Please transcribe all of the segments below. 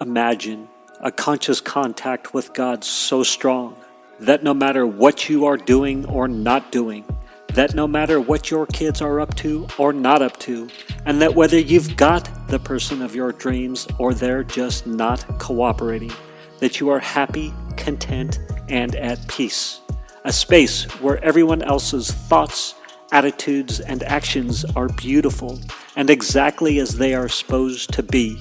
Imagine a conscious contact with God so strong that no matter what you are doing or not doing, that no matter what your kids are up to or not up to, and that whether you've got the person of your dreams or they're just not cooperating, that you are happy, content, and at peace. A space where everyone else's thoughts, attitudes, and actions are beautiful and exactly as they are supposed to be.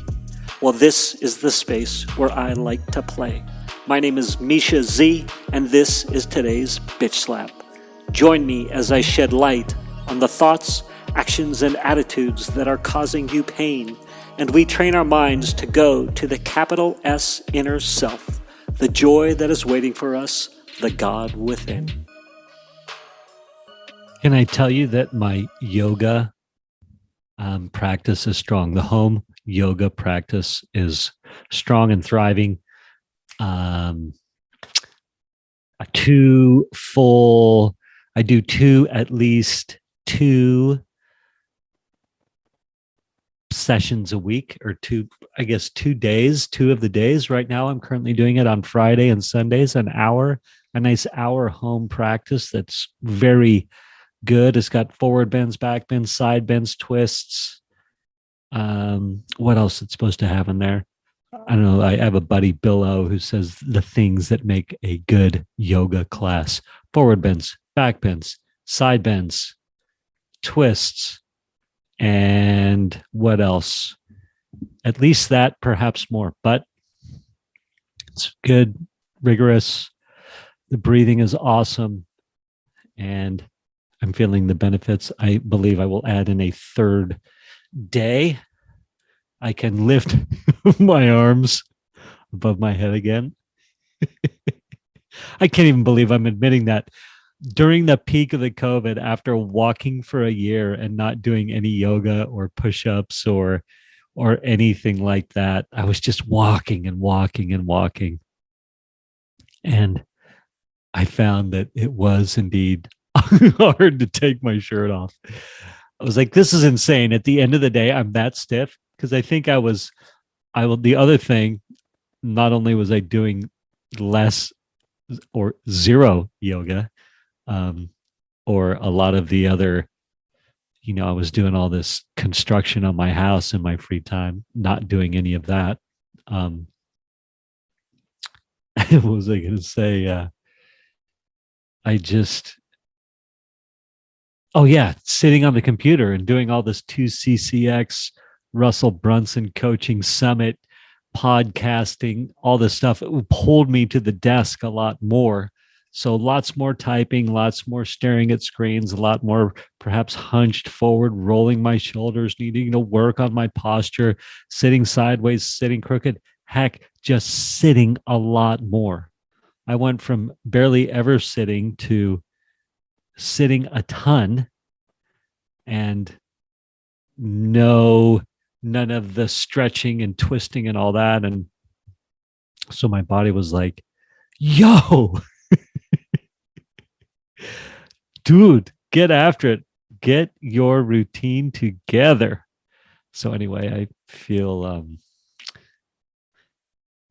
Well, this is the space where I like to play. My name is Mischa Z, and this is today's Bitch Slap. Join me as I shed light on the thoughts, actions, and attitudes that are causing you pain, and we train our minds to go to the capital S inner self, the joy that is waiting for us, the God within. Can I tell you that my yoga practice is strong? The home yoga practice is strong and thriving. I do at least two sessions a week, or 2 days, 2 of the days. Right now, I'm currently doing it on Friday and Sundays, a nice hour home practice that's very good. It's got forward bends, back bends, side bends, twists. What else it's supposed to have in there? I don't know. I have a buddy, Bill O, who says the things that make a good yoga class: forward bends, back bends, side bends, twists, and what else? At least that, perhaps more, but it's good, rigorous. The breathing is awesome, and I'm feeling the benefits. I believe I will add in a third day. I can lift my arms above my head again. I can't even believe I'm admitting that. During the peak of the COVID, after walking for a year and not doing any yoga or push-ups or anything like that, I was just walking and walking and walking. And I found that it was indeed hard to take my shirt off. I was like, this is insane. At the end of the day, I'm that stiff because I think the other thing, not only was I doing less or zero yoga, or a lot of the other, I was doing all this construction on my house in my free time, not doing any of that. What was I going to say? Sitting on the computer and doing all this 2 CCX Russell Brunson coaching summit, podcasting, all this stuff. It pulled me to the desk a lot more. So lots more typing, lots more staring at screens, a lot more perhaps hunched forward, rolling my shoulders, needing to work on my posture, sitting sideways, sitting crooked. Heck, just sitting a lot more. I went from barely ever sitting to sitting a ton, and none of the stretching and twisting and all that. And so my body was like, yo, dude, get after it. Get your routine together. So anyway, I feel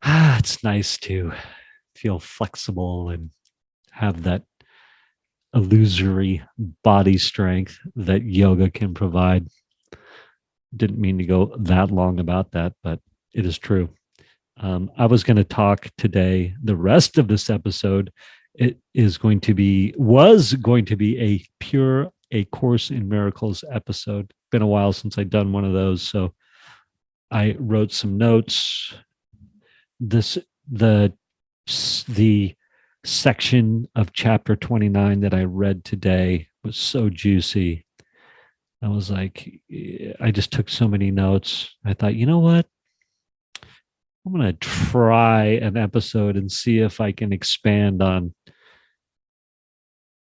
it's nice to feel flexible and have that illusory body strength that yoga can provide. Didn't mean to go that long about that, but it is true. I was going to talk today. The rest of this episode, was going to be a Course in Miracles episode. Been a while since I'd done one of those, so I wrote some notes. The section of chapter 29 that I read today was so juicy. I was like, I just took so many notes. I thought, you know what? I'm going to try an episode and see if I can expand on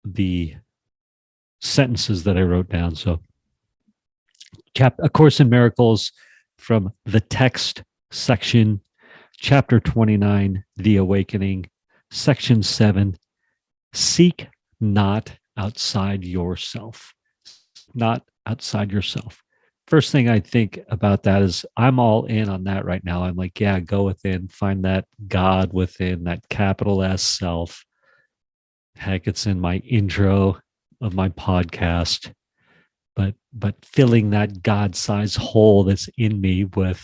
the sentences that I wrote down. So, A Course in Miracles, from the text section, chapter 29, The Awakening, section 7, seek not outside yourself. Not outside yourself. first thing I think about that is I'm all in on that right now. I'm like, yeah, go within, find that God within, that capital S self. Heck, it's in my intro of my podcast. But filling that God-sized hole that's in me with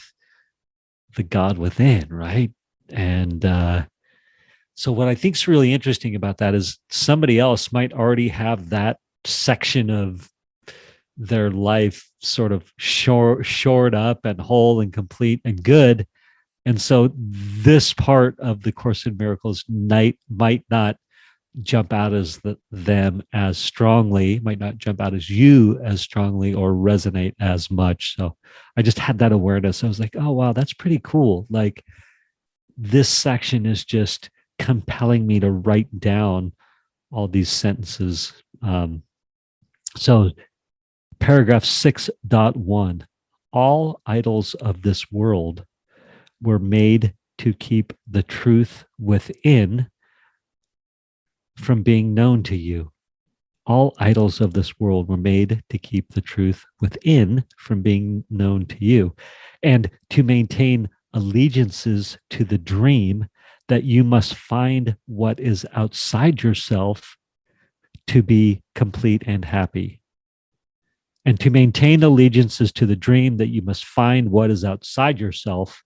the God within, right? And so what I think is really interesting about that is somebody else might already have that section of their life sort of shored up and whole and complete and good. And so this part of the Course in Miracles might not jump out as them as strongly, might not jump out as you as strongly or resonate as much. So I just had that awareness. I was like, oh, wow, that's pretty cool. Like this section is just compelling me to write down all these sentences. So paragraph 6.1, all idols of this world were made to keep the truth within from being known to you. All idols of this world were made to keep the truth within from being known to you, and to maintain allegiances to the dream that you must find what is outside yourself to be complete and happy. And to maintain allegiances to the dream that you must find what is outside yourself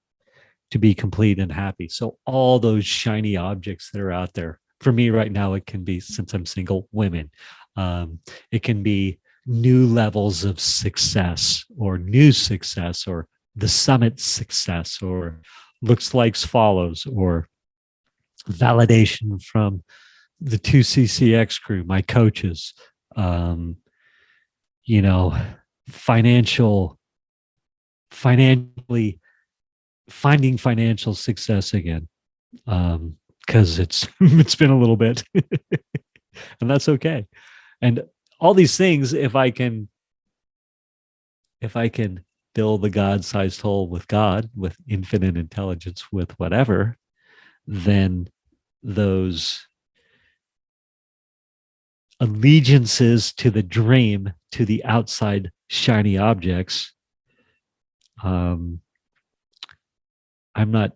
to be complete and happy. So all those shiny objects that are out there, for me right now, it can be, since I'm single, women. It can be new levels of success or new success or the summit success or looks likes follows or validation from the 2CCX crew, my coaches, you know, financially finding financial success again. Because it's been a little bit and that's okay. And all these things, if I can fill the God-sized hole with God, with infinite intelligence, with whatever, then those allegiances to the dream, to the outside shiny objects, I'm not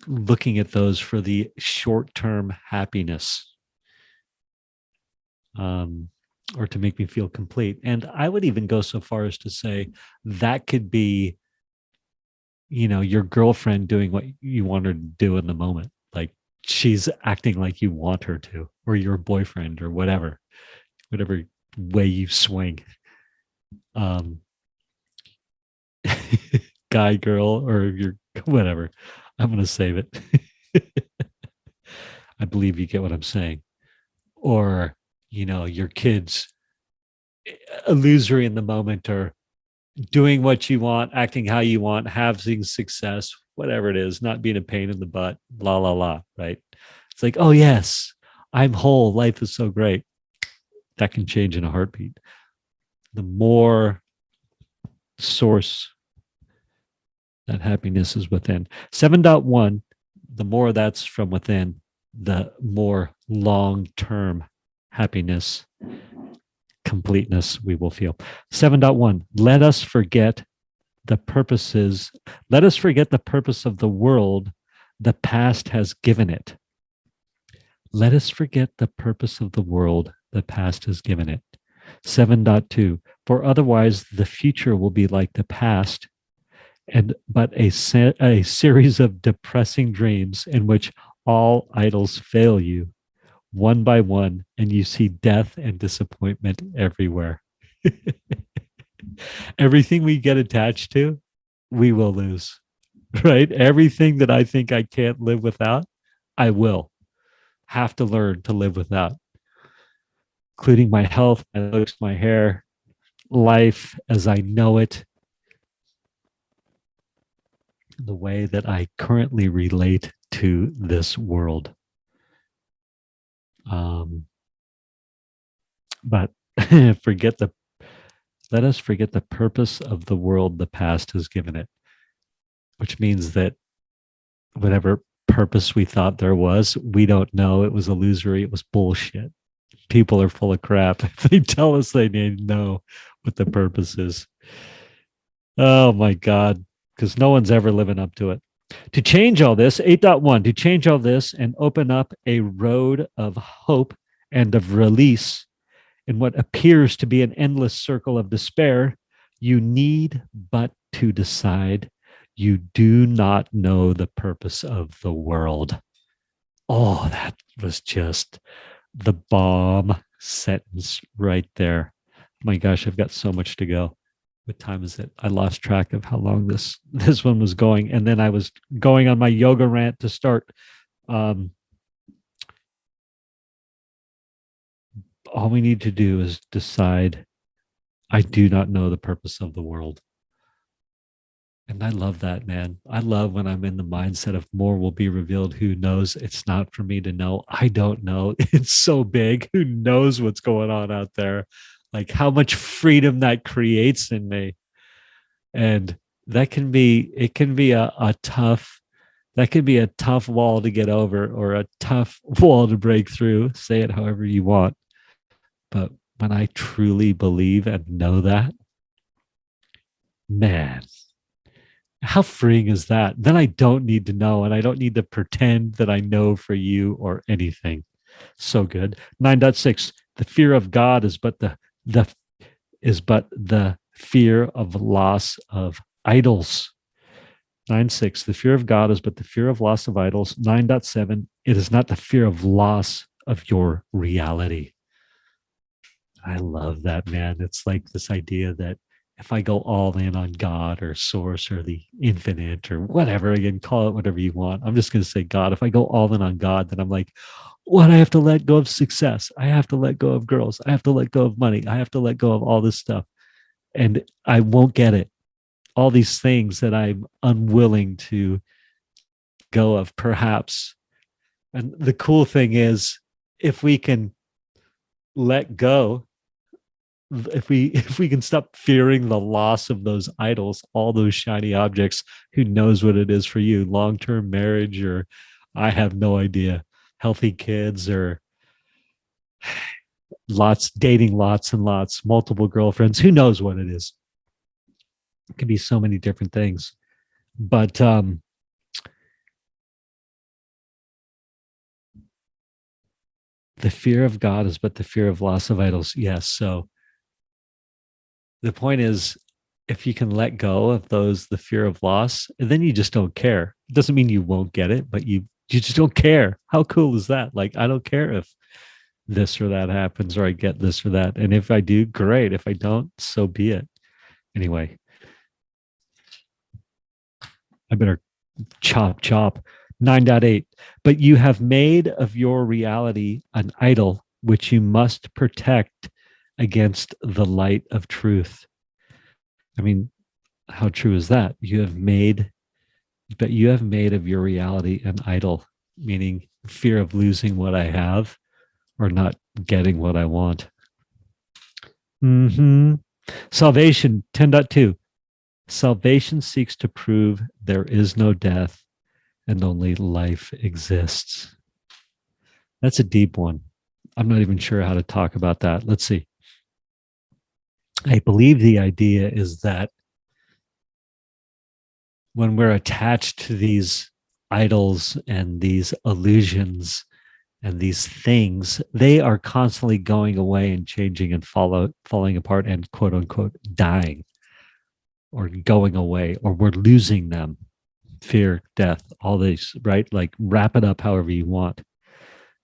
looking at those for the short-term happiness, or to make me feel complete. And I would even go so far as to say that could be, your girlfriend doing what you want her to do in the moment. Like she's acting like you want her to, or your boyfriend or whatever way you swing. Guy, girl, or your whatever. I'm going to save it. I believe you get what I'm saying. Or, your kids illusory in the moment, or doing what you want, acting how you want, having success, whatever it is, not being a pain in the butt, la, la, la, right? It's like, oh, yes, I'm whole. Life is so great. That can change in a heartbeat. The more source that happiness is within. 7.1, the more that's from within, the more long-term happiness, completeness we will feel. 7.1, let us forget the purpose of the world the past has given it. Let us forget the purpose of the world the past has given it. 7.2, for otherwise the future will be like the past, but a series of depressing dreams in which all idols fail you one by one, and you see death and disappointment everywhere. Everything we get attached to, we will lose, right? Everything that I think I can't live without, I will have to learn to live without, including my health, my looks, my hair, life as I know it, the way that I currently relate to this world. But let us forget the purpose of the world the past has given it, which means that whatever purpose we thought there was, we don't know. It was illusory. It was bullshit. People are full of crap. They tell us they need to know what the purpose is. Oh my God. Because no one's ever living up to it. To change all this, 8.1, to change all this and open up a road of hope and of release in what appears to be an endless circle of despair, you need but to decide you do not know the purpose of the world. Oh, that was just the bomb sentence right there. My gosh, I've got so much to go. What time is it? I lost track of how long this one was going, and then I was going on my yoga rant to start. Um, all we need to do is decide. I do not know the purpose of the world. And I love that, man. I love when I'm in the mindset of more will be revealed. Who knows? It's not for me to know. I don't know. It's so big. Who knows what's going on out there? Like how much freedom that creates in me. And it can be a tough, that can be a tough wall to get over or a tough wall to break through. Say it however you want. But when I truly believe and know that, man, how freeing is that? Then I don't need to know and I don't need to pretend that I know for you or anything. So good. 9.6, the fear of God the but the fear of loss of idols. 9.6, the fear of God is but the fear of loss of idols. 9.7, it is not the fear of loss of your reality. I love that, man. It's like this idea that if I go all in on God or source or the infinite or whatever, again, call it whatever you want. I'm just going to say God. If I go all in on God, then I'm like, what? I have to let go of success. I have to let go of girls. I have to let go of money. I have to let go of all this stuff. And I won't get it. All these things that I'm unwilling to go of, perhaps. And the cool thing is, if we can let go, if we can stop fearing the loss of those idols, all those shiny objects, who knows what it is for you, long-term marriage, or I have no idea, healthy kids, or lots dating, lots and lots, multiple girlfriends, who knows what it is. It could be so many different things. But the fear of God is but the fear of loss of idols. Yes. So the point is, if you can let go of those, the fear of loss, then you just don't care. It doesn't mean you won't get it, but you just don't care. How cool is that? Like, I don't care if this or that happens or I get this or that. And if I do, great. If I don't, so be it. Anyway, I better chop. 9.8. But you have made of your reality an idol which you must protect against the light of truth. I mean, how true is that? You have made of your reality an idol, meaning fear of losing what I have or not getting what I want. Mm-hmm. Salvation 10.2. Salvation seeks to prove there is no death and only life exists. That's a deep one. I'm not even sure how to talk about that. Let's see. I believe the idea is that when we're attached to these idols and these illusions and these things, they are constantly going away and changing and falling apart and quote unquote dying or going away, or we're losing them. Fear, death, all these, right? Like wrap it up however you want.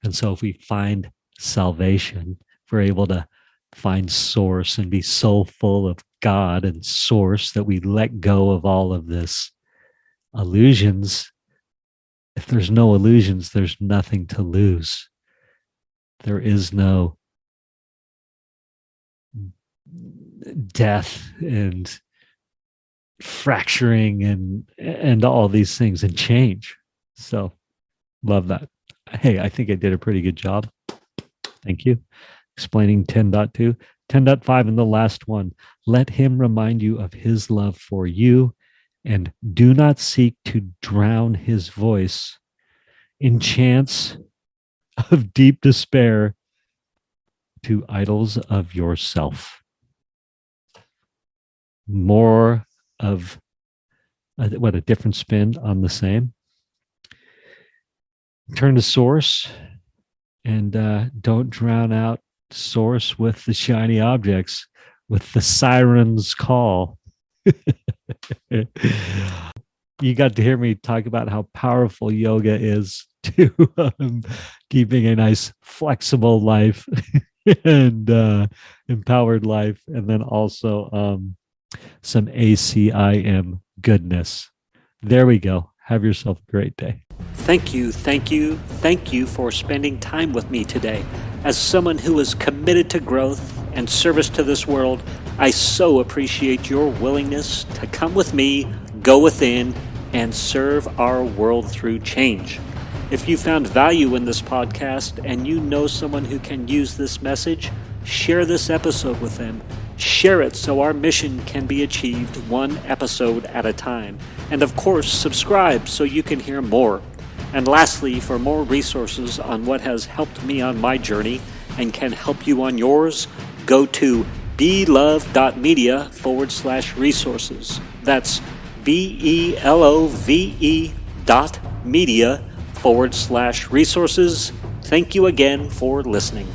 And so if we find salvation, if we're able to find source and be so full of God and source that we let go of all of this illusions. If there's no illusions, there's nothing to lose. There is no death and fracturing and all these things and change. So love that. Hey, I think I did a pretty good job. Thank you. Explaining 10.2. 10.5 and the last one. Let him remind you of his love for you and do not seek to drown his voice in chants of deep despair to idols of yourself. More of a different spin on the same. Turn to source and don't drown out source with the shiny objects, with the siren's call. You got to hear me talk about how powerful yoga is to keeping a nice flexible life and empowered life, and then also some ACIM goodness. There we go. Have yourself a great day. Thank you for spending time with me today. As someone who is committed to growth and service to this world, I so appreciate your willingness to come with me, go within, and serve our world through change. If you found value in this podcast and you know someone who can use this message, share this episode with them. Share it so our mission can be achieved one episode at a time. And of course, subscribe so you can hear more. And lastly, for more resources on what has helped me on my journey and can help you on yours, go to belove.media/resources. That's BELOVE.media/resources. Thank you again for listening.